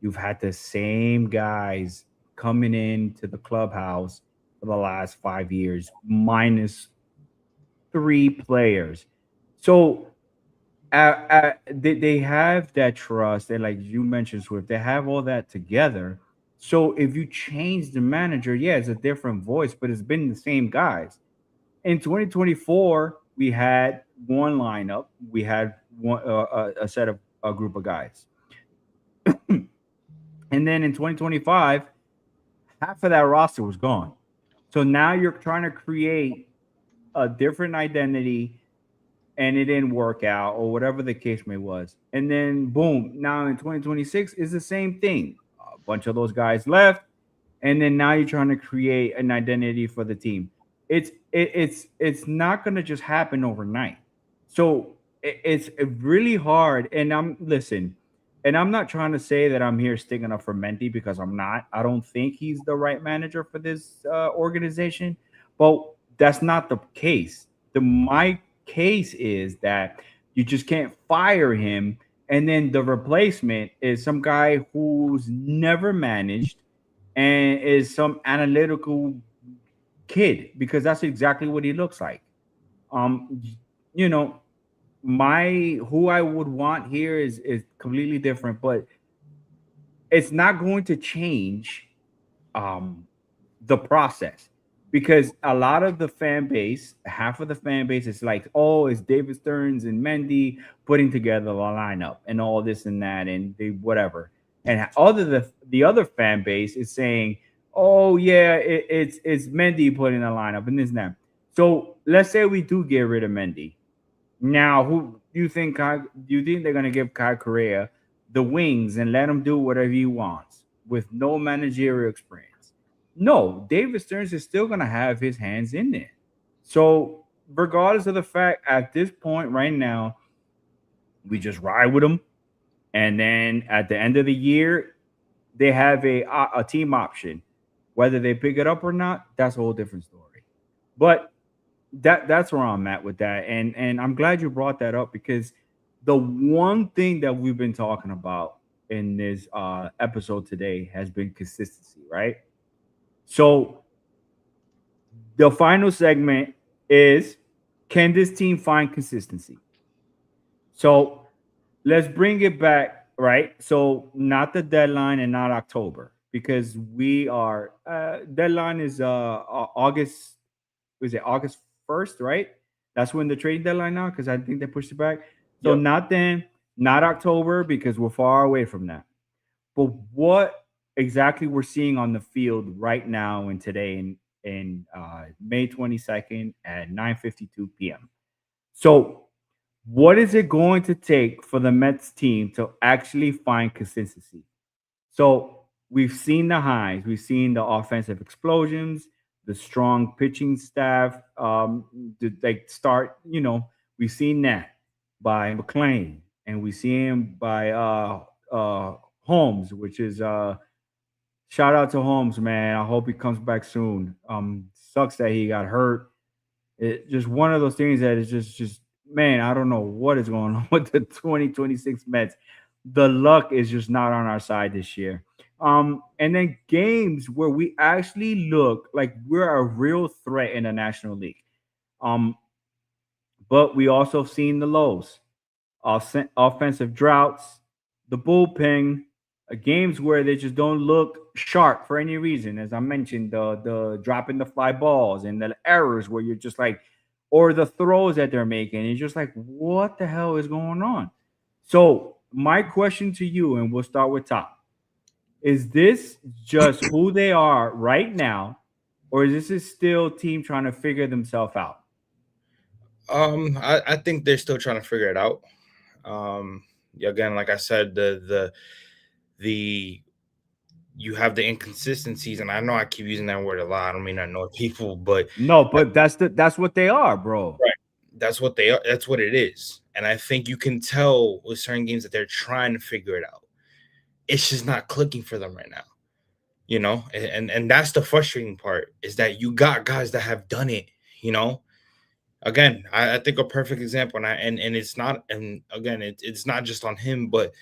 You've had the same guys coming into the clubhouse for the last 5 years, minus 3 players. So they have that trust, and like you mentioned, Swift, they have all that together. So if you change the manager, yeah, it's a different voice, but it's been the same guys. In 2024, we had one lineup, we had one a set of a group of guys, and then in 2025, half of that roster was gone. So now you're trying to create a different identity and it didn't work out or whatever the case may was. And then boom, now in 2026 is the same thing. A bunch of those guys left, and then now you're trying to create an identity for the team. It's not going to just happen overnight. So it's really hard. And I'm not trying to say that I'm here sticking up for Mendy, because I'm not. I don't think he's the right manager for this organization. But that's not the case. My case is that you just can't fire him, and then the replacement is some guy who's never managed and is some analytical kid, because that's exactly what he looks like. Um, you know, my who I would want here is completely different, but it's not going to change the process, because a lot of the fan base, half of the fan base is like, oh, it's David Stearns and Mendy putting together the lineup and all this and that and the whatever. And the other fan base is saying, oh yeah, it's Mendy putting the lineup and this and that. So let's say we do get rid of Mendy. Now, who do you think? Do you think they're gonna give Kai Correa the wings and let him do whatever he wants with no managerial experience? No, David Stearns is still gonna have his hands in there. So, regardless of the fact, at this point right now, we just ride with them, and then at the end of the year, they have a team option. Whether they pick it up or not, that's a whole different story. But that's where I'm at with that, and I'm glad you brought that up, because the one thing that we've been talking about in this episode today has been consistency, right? So the final segment is, can this team find consistency? So let's bring it back, right? So not the deadline and not October, because we are deadline is August. Was it August 1st, right? That's when the trade deadline now, because I think they pushed it back. So not then, not October, because we're far away from that. But what exactly we're seeing on the field right now and today in May 22nd at 9:52 p.m. So what is it going to take for the Mets team to actually find consistency? So we've seen the highs, we've seen the offensive explosions, the strong pitching staff, they start, we've seen that by McClain, and we see him by Holmes, which is shout out to Holmes, man. I hope he comes back soon. Sucks that he got hurt. It just one of those things that is just man, I don't know what is going on with the 2026 Mets. The luck is just not on our side this year. And then games where we actually look like we're a real threat in the National League. But we also seen the lows, offensive droughts, the bullpen, games where they just don't look sharp for any reason. As I mentioned, the dropping the fly balls and the errors where you're just like, or the throws that they're making. It's just like, what the hell is going on? So my question to you, and we'll start with Top. Is this just who they are right now, or is this still team trying to figure themselves out? I think they're still trying to figure it out. again, like I said, the you have the inconsistencies, and I know I keep using that word a lot. I don't mean I know people, but No, but that's what they are, bro. right, that's what they are. That's what it is. And I think you can tell with certain games that they're trying to figure it out. It's just not clicking for them right now, you know. And that's the frustrating part, is that you got guys that have done it, you know. Again, I think a perfect example, and it's not, and again, it's not just on him, but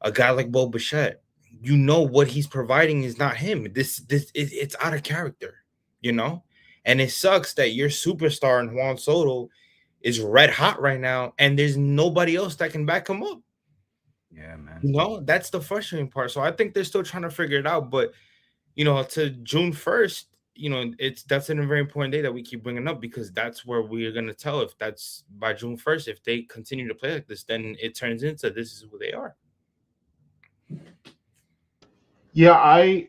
a guy like Bo Bichette, you know what he's providing is not him. It's out of character, you know, and it sucks that your superstar in Juan Soto is red hot right now, and there's nobody else that can back him up. Yeah, man. You know, that's the frustrating part. So I think they're still trying to figure it out, but you know, to June 1st, you know, that's a very important day that we keep bringing up, because that's where we're gonna tell if that's by June 1st. If they continue to play like this, then it turns into this is who they are. Yeah, I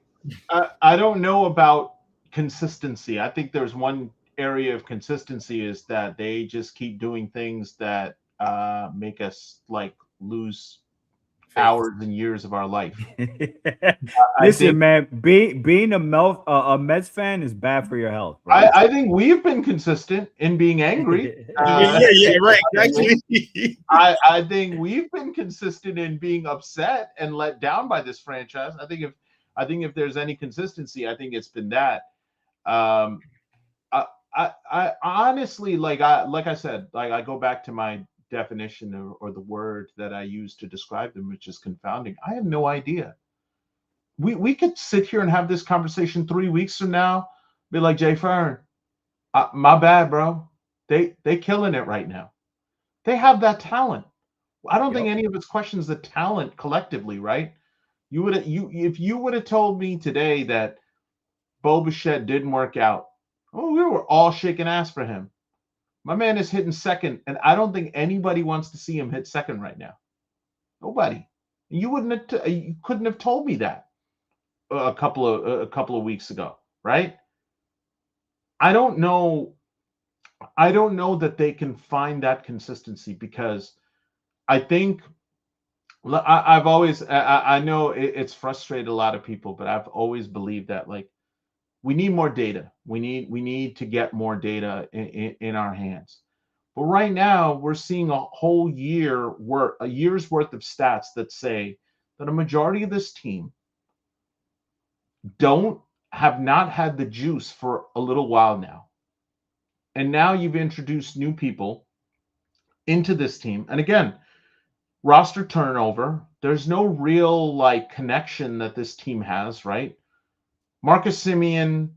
don't know about consistency. I think there's one area of consistency, is that they just keep doing things that make us like lose hours and years of our life. I Listen, think man, being a Mets fan is bad for your health, bro. I think we've been consistent in being angry. Right, exactly. I think we've been consistent in being upset and let down by this franchise. I think if there's any consistency, I think it's been that. I honestly, like I said, like I go back to my definition or the word that I use to describe them, which is confounding. I have no idea. We could sit here and have this conversation 3 weeks from now, be like, Jay Fern, my bad, bro. They killing it right now. They have that talent. I don't think any of us questions the talent collectively, right? If you would have told me today that Bo Bichette didn't work out, oh, we were all shaking ass for him. My man is hitting second, and I don't think anybody wants to see him hit second right now. Nobody. You couldn't have told me that a couple of weeks ago, right? I don't know that they can find that consistency, because I think I've always, I know it's frustrated a lot of people, but I've always believed that, like, we need more data. We need to get more data in our hands. But right now, we're seeing a year's worth of stats that say that a majority of this team have not had the juice for a little while now. And now you've introduced new people into this team. And again, roster turnover. There's no real like connection that this team has, right? Marcus Semien,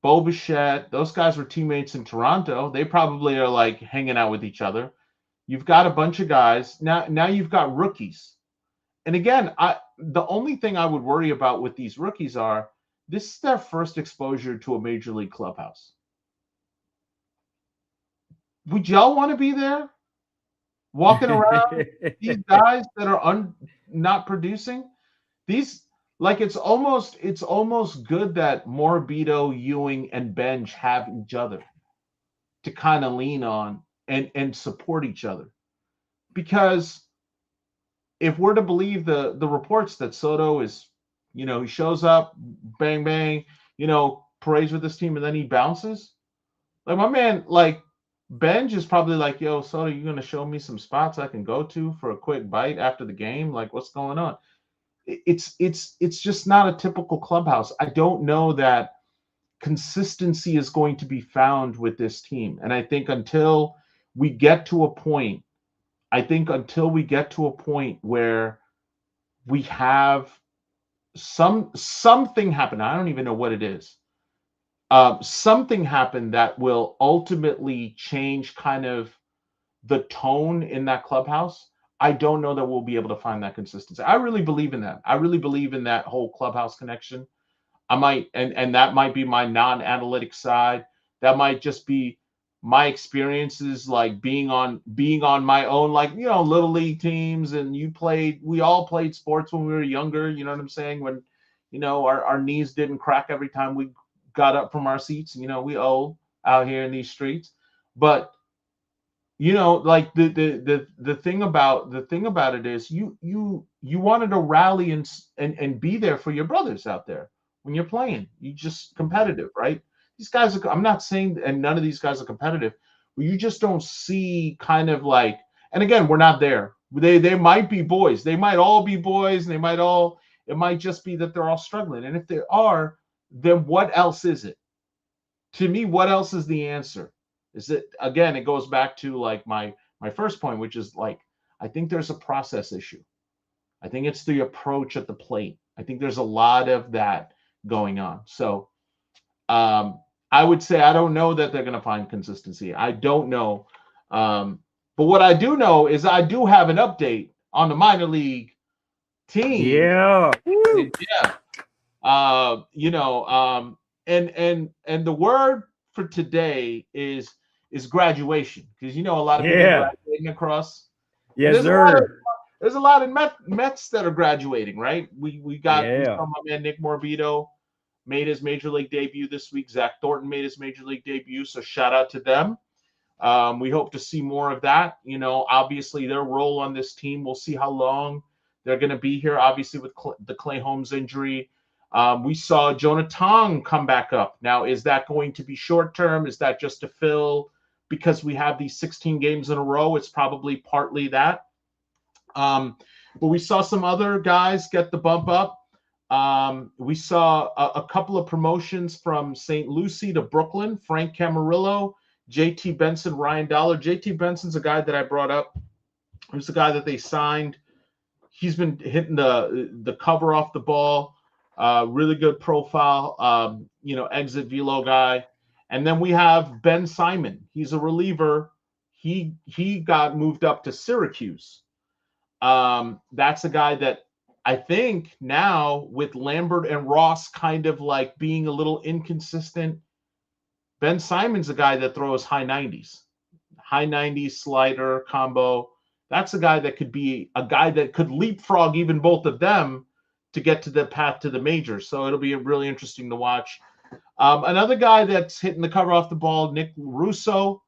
Bo Bichette, those guys were teammates in Toronto. They probably are like hanging out with each other. You've got a bunch of guys. Now you've got rookies. And again, the only thing I would worry about with these rookies are this is their first exposure to a major league clubhouse. Would y'all want to be there? Walking around these guys that are not producing? These, like, it's almost good that Morbido, Ewing, and Benj have each other to kind of lean on and support each other. Because if we're to believe the reports that Soto is, you know, he shows up, bang, bang, you know, parades with this team, and then he bounces. Like, my man, like, Benj is probably like, yo, Soto, you going to show me some spots I can go to for a quick bite after the game? Like, what's going on? It's just not a typical clubhouse. I don't know that consistency is going to be found with this team. And I think until we get to a point where we have something happen, I don't even know what it is, something happen that will ultimately change kind of the tone in that clubhouse, I don't know that we'll be able to find that consistency. I really believe in that. I really believe in that whole clubhouse connection. I might, and that might be my non-analytic side. That might just be my experiences, like being on my own, like, you know, little league teams, and we all played sports when we were younger. You know what I'm saying? When, you know, our knees didn't crack every time we got up from our seats. You know, we old out here in these streets, but you know, like the thing about it is you wanted to rally and be there for your brothers out there when you're playing. You just competitive, right? These guys are, I'm not saying, and none of these guys are competitive, but you just don't see kind of like, and again, we're not there. They might be boys. They might all be boys, and they might all, it might just be that they're all struggling. And if they are, then what else is it? To me, what else is the answer? Is it, again, it goes back to like my first point, which is like, I think there's a process issue. I think it's the approach at the plate. I think there's a lot of that going on. So I would say I don't know that they're going to find consistency. I don't know. But what I do know is I do have an update on the minor league team. Yeah. Yeah. You know, and the word for today is graduation, because you know a lot of people are graduating across. Yes, sir. There's a lot of Mets that are graduating, right? We saw my man Nick Morbido made his major league debut this week. Zach Thornton made his major league debut, so shout out to them. We hope to see more of that. You know, obviously their role on this team, we'll see how long they're going to be here. Obviously with the Clay Holmes injury, we saw Jonah Tong come back up. Now, is that going to be short term? Is that just to fill because we have these 16 games in a row? It's probably partly that. But we saw some other guys get the bump up. We saw a couple of promotions from St. Lucie to Brooklyn. Frank Camarillo, JT Benson, Ryan Dollar. JT Benson's a guy that I brought up. He's the guy that they signed. He's been hitting the cover off the ball. Really good profile. You know, exit velo guy. And then we have Ben Simon. He's a reliever. He got moved up to Syracuse. That's a guy that I think now with Lambert and Ross kind of like being a little inconsistent, Ben Simon's a guy that throws high 90s slider combo. That's a guy that could be a guy that could leapfrog even both of them to get to the path to the majors. So it'll be really interesting to watch. Another guy that's hitting the cover off the ball, Nick Russo,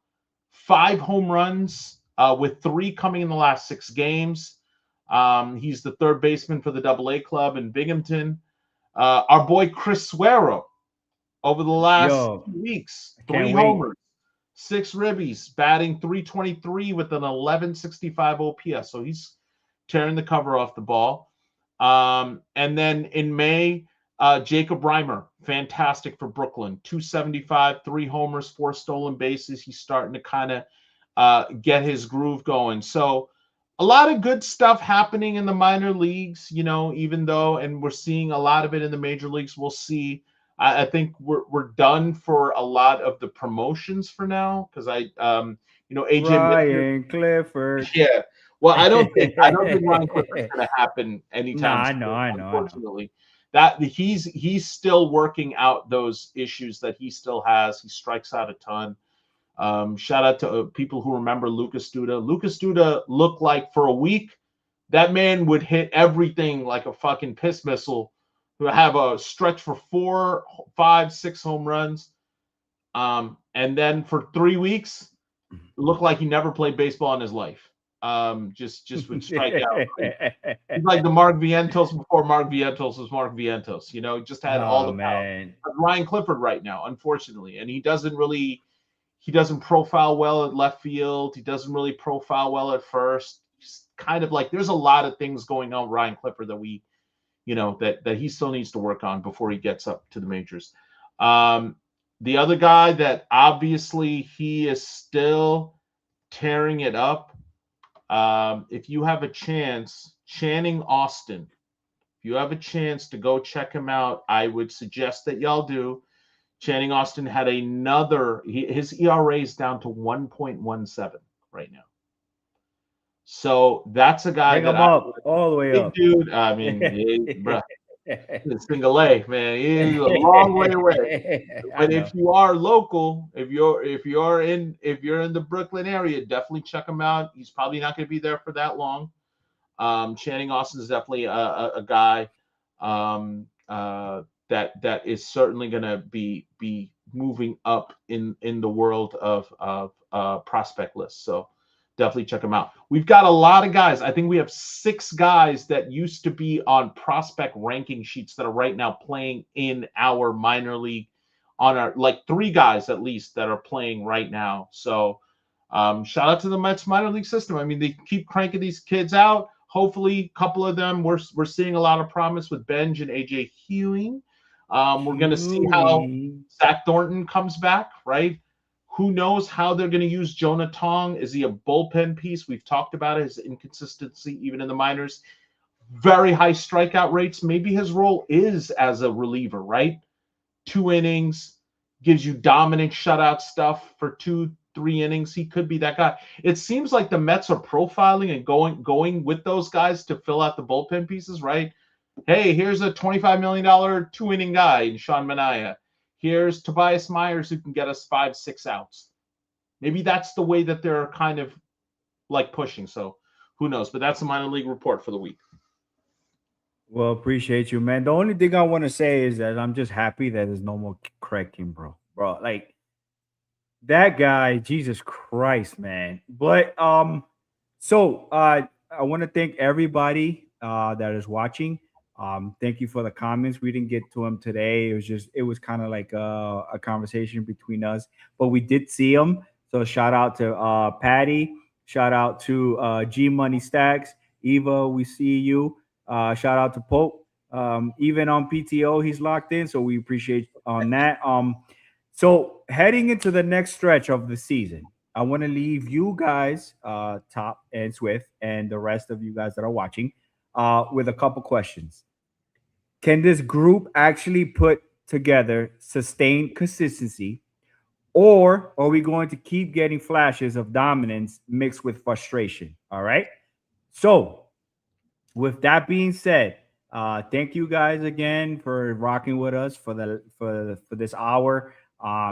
5 home runs with 3 coming in the last 6 games. He's the third baseman for the AA club in Binghamton. Our boy Chris Suero, over the last 2 weeks, 3 homers, 6 ribbies, batting .323 with an 1165 OPS. So he's tearing the cover off the ball. And then in May, Jacob Reimer, fantastic for Brooklyn, 275, 3 homers, 4 stolen bases. He's starting to kind of get his groove going. So a lot of good stuff happening in the minor leagues, you know, even though, and we're seeing a lot of it in the major leagues. We'll see. I think we're done for a lot of the promotions for now, because you know, AJ Ryan Clifford. Yeah. Well, I don't think Ryan Clifford is going to happen anytime soon. I know. Unfortunately, that he's still working out those issues that he still has. He strikes out a ton. Shout out to people who remember Lucas Duda. Lucas Duda looked like for a week that man would hit everything like a fucking piss missile. Who have a stretch for 4, 5, 6 home runs, and then for 3 weeks, it looked like he never played baseball in his life. Just would strike out. He's like the Mark Vientos before Mark Vientos was Mark Vientos. You know, just had all the power. Ryan Clifford right now, unfortunately, and he doesn't profile well at left field. He doesn't really profile well at first. He's kind of like there's a lot of things going on with Ryan Clifford that we, you know, that he still needs to work on before he gets up to the majors. The other guy that obviously he is still tearing it up. If you have a chance, Channing Austin, if you have a chance to go check him out, I would suggest that y'all do. Channing Austin had his ERA is down to 1.17 right now. So that's a guy that all the way up, dude. I mean, bro, single A, man, he's a long way away. But if you are local, if you're in the Brooklyn area, definitely check him out. He's probably not going to be there for that long. Channing Austin is definitely a guy that is certainly going to be moving up in the world of prospect lists. So definitely check them out. We've got a lot of guys. I think we have 6 guys that used to be on prospect ranking sheets that are right now playing in our minor league, on our, like 3 guys at least that are playing right now. So shout out to the Mets minor league system. I mean, they keep cranking these kids out. Hopefully, a couple of them, we're seeing a lot of promise with Benj and AJ Hewing. We're going to see how Zach Thornton comes back, right? Who knows how they're going to use Jonah Tong? Is he a bullpen piece? We've talked about his inconsistency even in the minors. Very high strikeout rates. Maybe his role is as a reliever, right? 2 innings, gives you dominant shutout stuff for 2-3 innings. He could be that guy. It seems like the Mets are profiling and going with those guys to fill out the bullpen pieces, right? Hey, here's a $25 million 2-inning guy in Sean Manaea. Here's Tobias Myers who can get us 5-6 outs. Maybe that's the way that they're kind of like pushing. So who knows? But that's the minor league report for the week. Well, appreciate you, man. The only thing I want to say is that I'm just happy that there's no more Craig Kimbrel, bro. Like that guy, Jesus Christ, man. But so I want to thank everybody that is watching. Thank you for the comments. We didn't get to them today. It was kind of like a conversation between us, but we did see them. So shout out to Patty. Shout out to G Money Stacks. Eva, we see you. Shout out to Pope. Even on PTO, he's locked in. So we appreciate on that. So heading into the next stretch of the season, I want to leave you guys, Top and Swift, and the rest of you guys that are watching, with a couple questions. Can this group actually put together sustained consistency, or are we going to keep getting flashes of dominance mixed with frustration? All right. So with that being said, thank you guys again for rocking with us for this hour.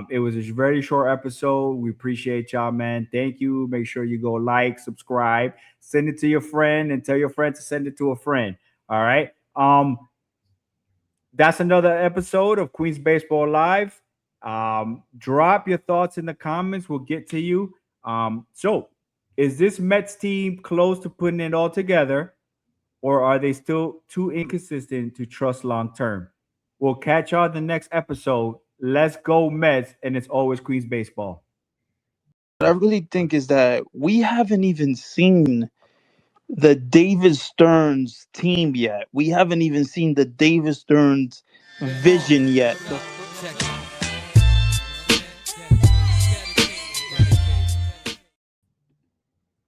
It was a very short episode. We appreciate y'all, man. Thank you. Make sure you go like, subscribe, send it to your friend, and tell your friend to send it to a friend. All right. That's another episode of Queens Baseball Live. Drop your thoughts in the comments. We'll get to you. So is this Mets team close to putting it all together, or are they still too inconsistent to trust long term? We'll catch y'all in the next episode. Let's go Mets, and it's always Queens Baseball. What I really think is that we haven't even seen the David Stearns team yet. We haven't even seen the David Stearns vision yet. The